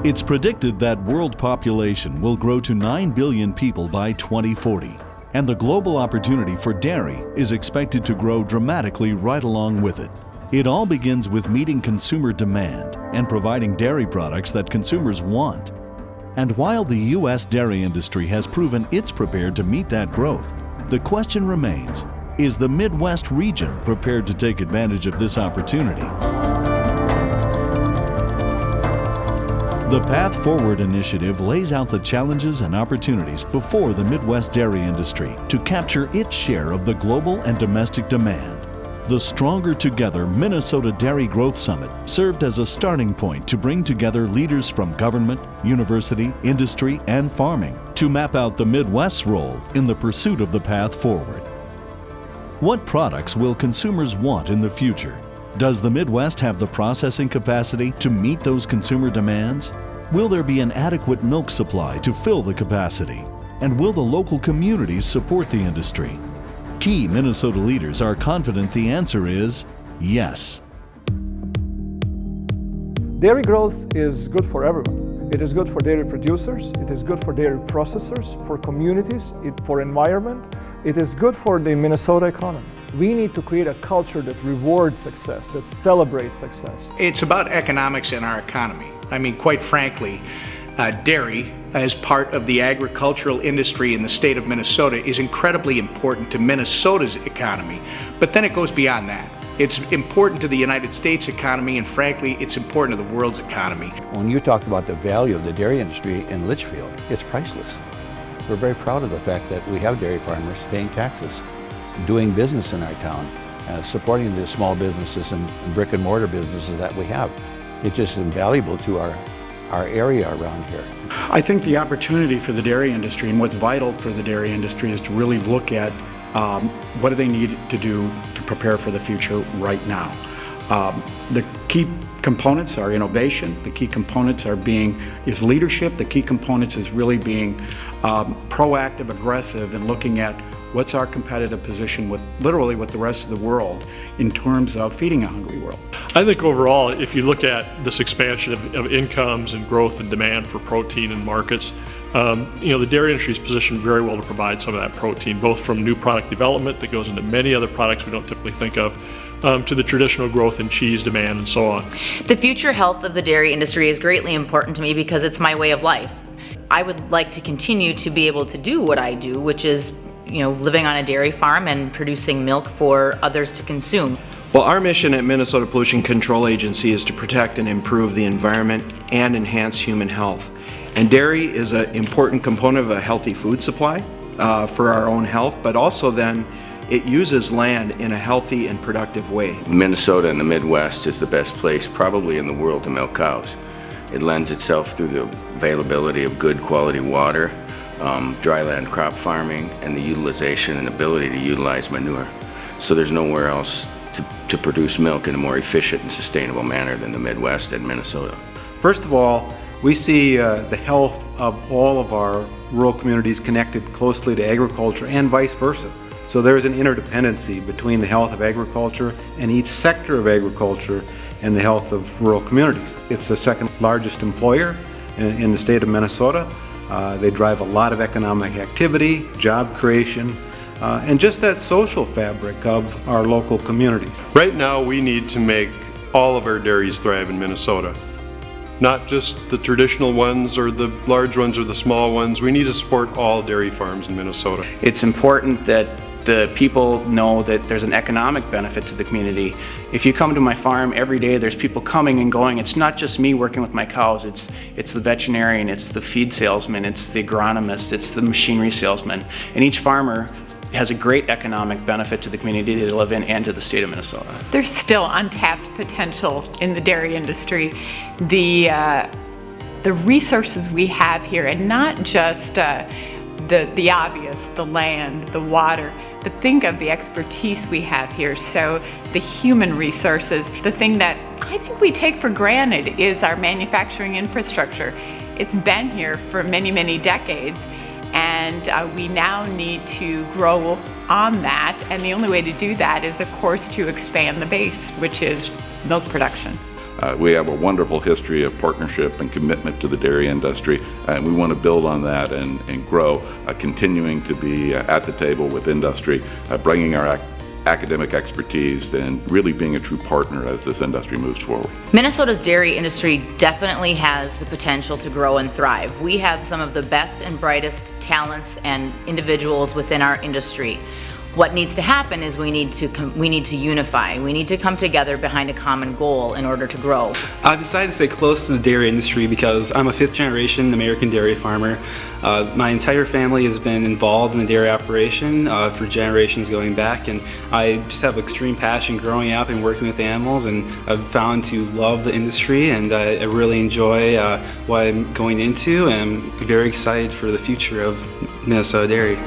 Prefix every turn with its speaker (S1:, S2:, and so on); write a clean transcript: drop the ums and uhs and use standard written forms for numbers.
S1: It's predicted that world population will grow to 9 billion people by 2040, and the global opportunity for dairy is expected to grow dramatically right along with it. It all begins with meeting consumer demand and providing dairy products that consumers want. And while the U.S. dairy industry has proven it's prepared to meet that growth, the question remains, is the Midwest region prepared to take advantage of this opportunity? The Path Forward initiative lays out the challenges and opportunities before the Midwest dairy industry to capture its share of the global and domestic demand. The Stronger Together Minnesota Dairy Growth Summit served as a starting point to bring together leaders from government, university, industry, and farming to map out the Midwest's role in the pursuit of the path forward. What products will consumers want in the future? Does the Midwest have the processing capacity to meet those consumer demands? Will there be an adequate milk supply to fill the capacity? And will the local communities support the industry? Key Minnesota leaders are confident the answer is yes.
S2: Dairy growth is good for everyone. It is good for dairy producers, it is good for dairy processors, for communities, for environment. It is good for the Minnesota economy. We need to create a culture that rewards success, that celebrates success.
S3: It's about economics in our economy. I mean, quite frankly, dairy as part of the agricultural industry in the state of Minnesota is incredibly important to Minnesota's economy, but then it goes beyond that. It's important to the United States economy, and frankly, it's important to the world's economy.
S4: When you talked about the value of the dairy industry in Litchfield, it's priceless. We're very proud of the fact that we have dairy farmers paying taxes, doing business in our town, supporting the small businesses and brick and mortar businesses that we have. It's just invaluable to our area around here.
S5: I think the opportunity for the dairy industry and what's vital for the dairy industry is to really look at what do they need to do to prepare for the future right now. The key components are innovation, the key components is leadership, the key components is really being proactive, aggressive, and looking at what's our competitive position with the rest of the world in terms of feeding a hungry world.
S6: I think overall, if you look at this expansion of incomes and growth and demand for protein in markets, the dairy industry is positioned very well to provide some of that protein, both from new product development that goes into many other products we don't typically think of, to the traditional growth in cheese demand and so on.
S7: The future health of the dairy industry is greatly important to me because it's my way of life. I would like to continue to be able to do what I do, which is living on a dairy farm and producing milk for others to consume.
S8: Well, our mission at Minnesota Pollution Control Agency is to protect and improve the environment and enhance human health. And dairy is an important component of a healthy food supply for our own health, but also then it uses land in a healthy and productive way.
S9: Minnesota and the Midwest is the best place probably in the world to milk cows. It lends itself through the availability of good quality water, dryland crop farming, and the utilization and ability to utilize manure. So there's nowhere else to produce milk in a more efficient and sustainable manner than the Midwest and Minnesota.
S10: First of all, we see the health of all of our rural communities connected closely to agriculture and vice versa. So there's an interdependency between the health of agriculture and each sector of agriculture and the health of rural communities. It's the second largest employer in the state of Minnesota. They drive a lot of economic activity, job creation, and just that social fabric of our local communities.
S11: Right now we need to make all of our dairies thrive in Minnesota. Not just the traditional ones or the large ones or the small ones. We need to support all dairy farms in Minnesota.
S12: It's important that the people know that there's an economic benefit to the community. If you come to my farm every day, there's people coming and going. It's not just me working with my cows, it's the veterinarian, it's the feed salesman, it's the agronomist, it's the machinery salesman. And each farmer has a great economic benefit to the community they live in and to the state of Minnesota.
S13: There's still untapped potential in the dairy industry. The resources we have here, and not just the obvious, the land, the water, but think of the expertise we have here. So the human resources, the thing that I think we take for granted is our manufacturing infrastructure. It's been here for many, many decades, and we now need to grow on that, and the only way to do that is, of course, to expand the base, which is milk production.
S14: We have a wonderful history of partnership and commitment to the dairy industry, and we want to build on that and grow, continuing to be at the table with industry, bringing our academic expertise and really being a true partner as this industry moves forward.
S7: Minnesota's dairy industry definitely has the potential to grow and thrive. We have some of the best and brightest talents and individuals within our industry. What needs to happen is we need to unify. We need to come together behind a common goal in order to grow.
S15: I've decided to stay close to the dairy industry because I'm a fifth generation American dairy farmer. My entire family has been involved in the dairy operation for generations going back, and I just have extreme passion growing up and working with animals, and I've found to love the industry, and I really enjoy what I'm going into, and I'm very excited for the future of Minnesota dairy.